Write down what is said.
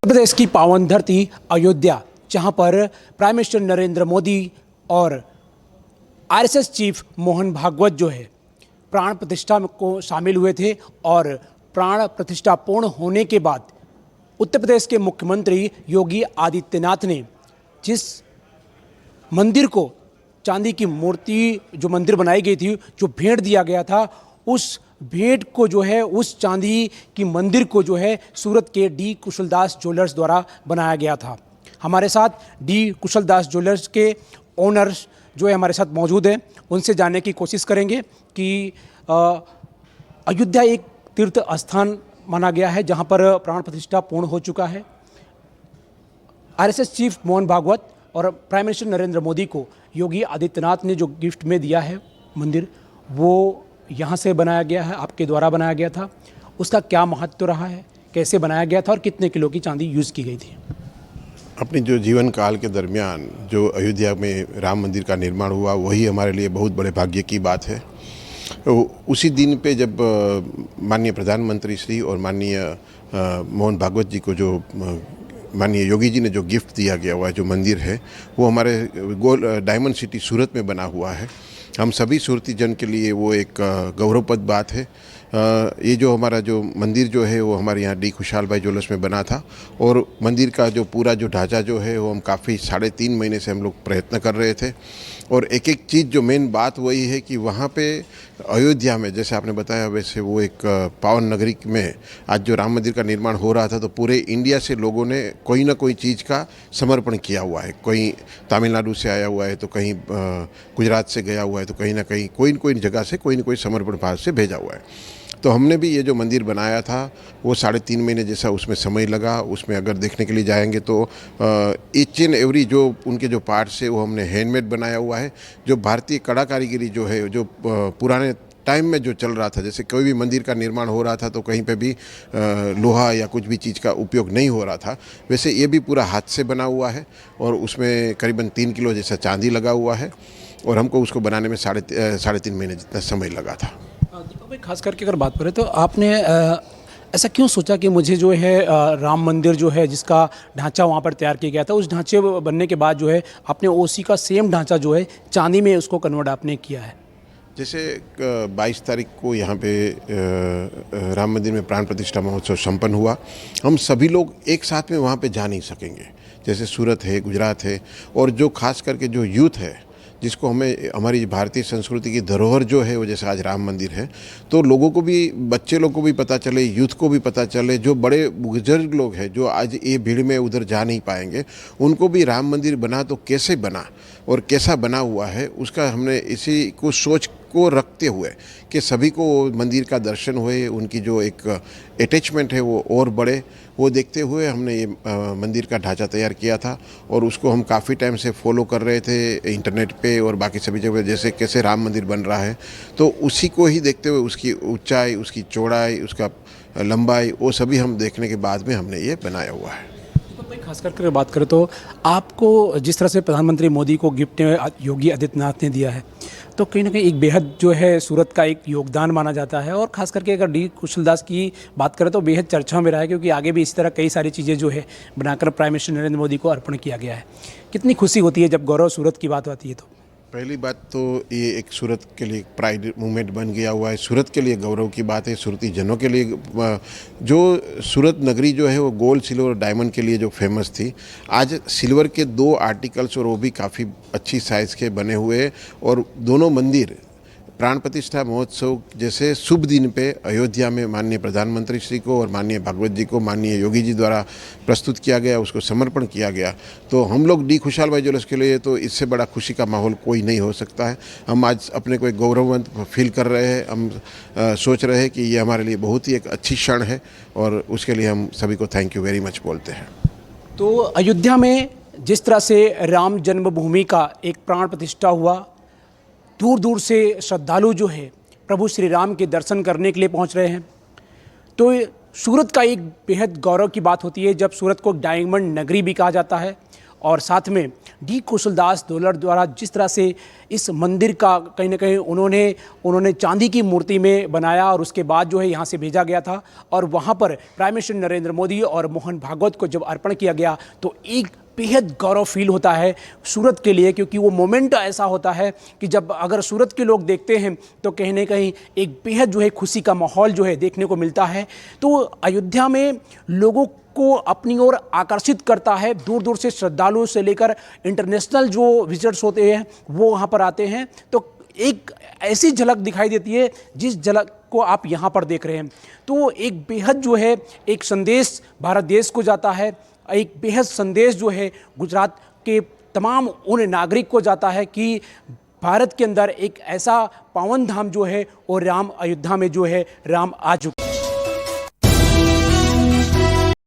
उत्तर प्रदेश की पावन धरती अयोध्या, जहां पर प्राइम मिनिस्टर नरेंद्र मोदी और आरएसएस चीफ मोहन भागवत जो है प्राण प्रतिष्ठा को शामिल हुए थे और प्राण प्रतिष्ठा पूर्ण होने के बाद उत्तर प्रदेश के मुख्यमंत्री योगी आदित्यनाथ ने जिस मंदिर को चांदी की मूर्ति जो मंदिर बनाई गई थी, जो भेंट दिया गया था, उस भेंट को जो है उस चांदी की मंदिर को जो है सूरत के डी कुशलदास ज्वेलर्स द्वारा बनाया गया था। हमारे साथ डी कुशलदास ज्वेलर्स के ओनर्स जो है हमारे साथ मौजूद हैं, उनसे जानने की कोशिश करेंगे कि अयोध्या एक तीर्थ स्थान माना गया है जहां पर प्राण प्रतिष्ठा पूर्ण हो चुका है। आरएसएस चीफ मोहन भागवत और प्राइम मिनिस्टर नरेंद्र मोदी को योगी आदित्यनाथ ने जो गिफ्ट में दिया है मंदिर, वो यहाँ से बनाया गया है, आपके द्वारा बनाया गया था। उसका क्या महत्व रहा है, कैसे बनाया गया था और कितने किलो की चांदी यूज़ की गई थी? अपनी जो जीवन काल के दरमियान जो अयोध्या में राम मंदिर का निर्माण हुआ, वही हमारे लिए बहुत बड़े भाग्य की बात है। उसी दिन पे जब माननीय प्रधानमंत्री श्री और माननीय मोहन भागवत जी को जो माननीय योगी जी ने जो गिफ्ट दिया गया हुआ है, जो मंदिर है, वो हमारे डायमंड सिटी सूरत में बना हुआ है। हम सभी सूरती जन के लिए वो एक गौरवप्रद बात है। ये जो हमारा जो मंदिर जो है वो हमारे यहाँ डी खुशहाल भाई ज्वेलर्स में बना था और मंदिर का जो पूरा जो ढांचा जो है वो हम काफ़ी 3.5 महीने से हम लोग प्रयत्न कर रहे थे। और एक एक चीज़ जो मेन बात वही है कि वहाँ पे अयोध्या में, जैसे आपने बताया, वैसे वो एक पावन नगरी में आज जो राम मंदिर का निर्माण हो रहा था, तो पूरे इंडिया से लोगों ने कोई ना कोई चीज़ का समर्पण किया हुआ है। कोई तमिलनाडु से आया हुआ है, तो कहीं गुजरात से गया हुआ है, तो कहीं ना कहीं कोई न कोई जगह से कोई न कोई समर्पण भाव से भेजा हुआ है। तो हमने भी ये जो मंदिर बनाया था वो 3.5 महीने जैसा उसमें समय लगा। उसमें अगर देखने के लिए जाएंगे तो ईच एंड एवरी जो उनके जो पार्ट्स है वो हमने हैंडमेड बनाया हुआ है। जो भारतीय कड़ा कारीगरी जो है, जो पुराने टाइम में जो चल रहा था, जैसे कोई भी मंदिर का निर्माण हो रहा था तो कहीं पे भी लोहा या कुछ भी चीज़ का उपयोग नहीं हो रहा था, वैसे ये भी पूरा हाथ से बना हुआ है और उसमें करीबन 3 किलो जैसा चांदी लगा हुआ है और हमको उसको बनाने में 3.5 महीने जितना समय लगा था। दीपक भाई, खास करके अगर बात करें तो आपने ऐसा क्यों सोचा कि मुझे जो है राम मंदिर जो है जिसका ढांचा वहाँ पर तैयार किया गया था, उस ढांचे बनने के बाद जो है आपने ओसी का सेम ढांचा जो है चांदी में उसको कन्वर्ट आपने किया है? जैसे 22 तारीख को यहाँ पे राम मंदिर में प्राण प्रतिष्ठा महोत्सव संपन्न हुआ। हम सभी लोग एक साथ में वहाँ पे जा नहीं सकेंगे, जैसे सूरत है, गुजरात है, और जो खास करके जो यूथ है जिसको हमें हमारी भारतीय संस्कृति की धरोहर जो है वो जैसे आज राम मंदिर है, तो लोगों को भी, बच्चे लोग को भी पता चले, यूथ को भी पता चले, जो बड़े बुजुर्ग लोग हैं जो आज ये भीड़ में उधर जा नहीं पाएंगे, उनको भी राम मंदिर बना तो कैसे बना और कैसा बना हुआ है, उसका हमने इसी को सोच को रखते हुए कि सभी को मंदिर का दर्शन हुए, उनकी जो एक अटैचमेंट है वो और बढ़े, वो देखते हुए हमने ये मंदिर का ढांचा तैयार किया था। और उसको हम काफ़ी टाइम से फॉलो कर रहे थे इंटरनेट पे और बाकी सभी जगह, जैसे कैसे राम मंदिर बन रहा है, तो उसी को ही देखते हुए उसकी ऊंचाई, उसकी चौड़ाई, उसका लंबाई, वो सभी हम देखने के बाद में हमने ये बनाया हुआ है। खास करके बात करें तो आपको जिस तरह से प्रधानमंत्री मोदी को गिफ्ट योगी आदित्यनाथ ने दिया है, तो कहीं ना कहीं एक बेहद जो है सूरत का एक योगदान माना जाता है। और खास करके अगर डी कुशलदास की बात करें तो बेहद चर्चा में रहा है, क्योंकि आगे भी इसी तरह कई सारी चीज़ें जो है बनाकर प्राइम मिनिस्टर नरेंद्र मोदी को अर्पण किया गया है। कितनी खुशी होती है जब गौरव सूरत की बात आती है? तो पहली बात तो ये एक सूरत के लिए प्राइड मूवमेंट बन गया हुआ है, सूरत के लिए गौरव की बात है, सूरती जनों के लिए। जो सूरत नगरी जो है वो गोल्ड, सिल्वर और डायमंड के लिए जो फेमस थी, आज सिल्वर के 2 आर्टिकल्स और वो भी काफ़ी अच्छी साइज़ के बने हुए, और दोनों मंदिर प्राण प्रतिष्ठा महोत्सव जैसे शुभ दिन पे अयोध्या में माननीय प्रधानमंत्री श्री को और माननीय भागवत जी को माननीय योगी जी द्वारा प्रस्तुत किया गया, उसको समर्पण किया गया। तो हम लोग डी खुशहाल भाई ज्वेलर्स के लिए तो इससे बड़ा खुशी का माहौल कोई नहीं हो सकता है। हम आज अपने को एक गौरववंत फील कर रहे हैं। हम सोच रहे हैं कि ये हमारे लिए बहुत ही एक अच्छी क्षण है और उसके लिए हम सभी को थैंक यू वेरी मच बोलते हैं। तो अयोध्या में जिस तरह से राम जन्मभूमि का एक प्राण प्रतिष्ठा हुआ, दूर दूर से श्रद्धालु जो है प्रभु श्री राम के दर्शन करने के लिए पहुंच रहे हैं, तो सूरत का एक बेहद गौरव की बात होती है जब सूरत को डायमंड नगरी भी कहा जाता है। और साथ में डी कुशलदास डोलर द्वारा जिस तरह से इस मंदिर का कहीं ना कहीं उन्होंने चांदी की मूर्ति में बनाया और उसके बाद जो है यहाँ से भेजा गया था और वहाँ पर प्राइम मिनिस्टर नरेंद्र मोदी और मोहन भागवत को जब अर्पण किया गया तो एक बेहद गौरव फील होता है सूरत के लिए, क्योंकि वो मोमेंट ऐसा होता है कि जब अगर सूरत के लोग देखते हैं तो कहीं ना कहीं एक बेहद जो है खुशी का माहौल जो है देखने को मिलता है। तो अयोध्या में लोगों को अपनी ओर आकर्षित करता है, दूर दूर से श्रद्धालु से लेकर इंटरनेशनल जो विजिटर्स होते हैं वो वहाँ पर आते हैं। तो एक ऐसी झलक दिखाई देती है जिस झलक को आप यहाँ पर देख रहे हैं। तो एक बेहद जो है एक संदेश भारत देश को जाता है, एक बेहद संदेश जो है गुजरात के तमाम उन नागरिक को जाता है कि भारत के अंदर एक ऐसा पावन धाम जो है और राम अयोध्या में जो है राम आ चुके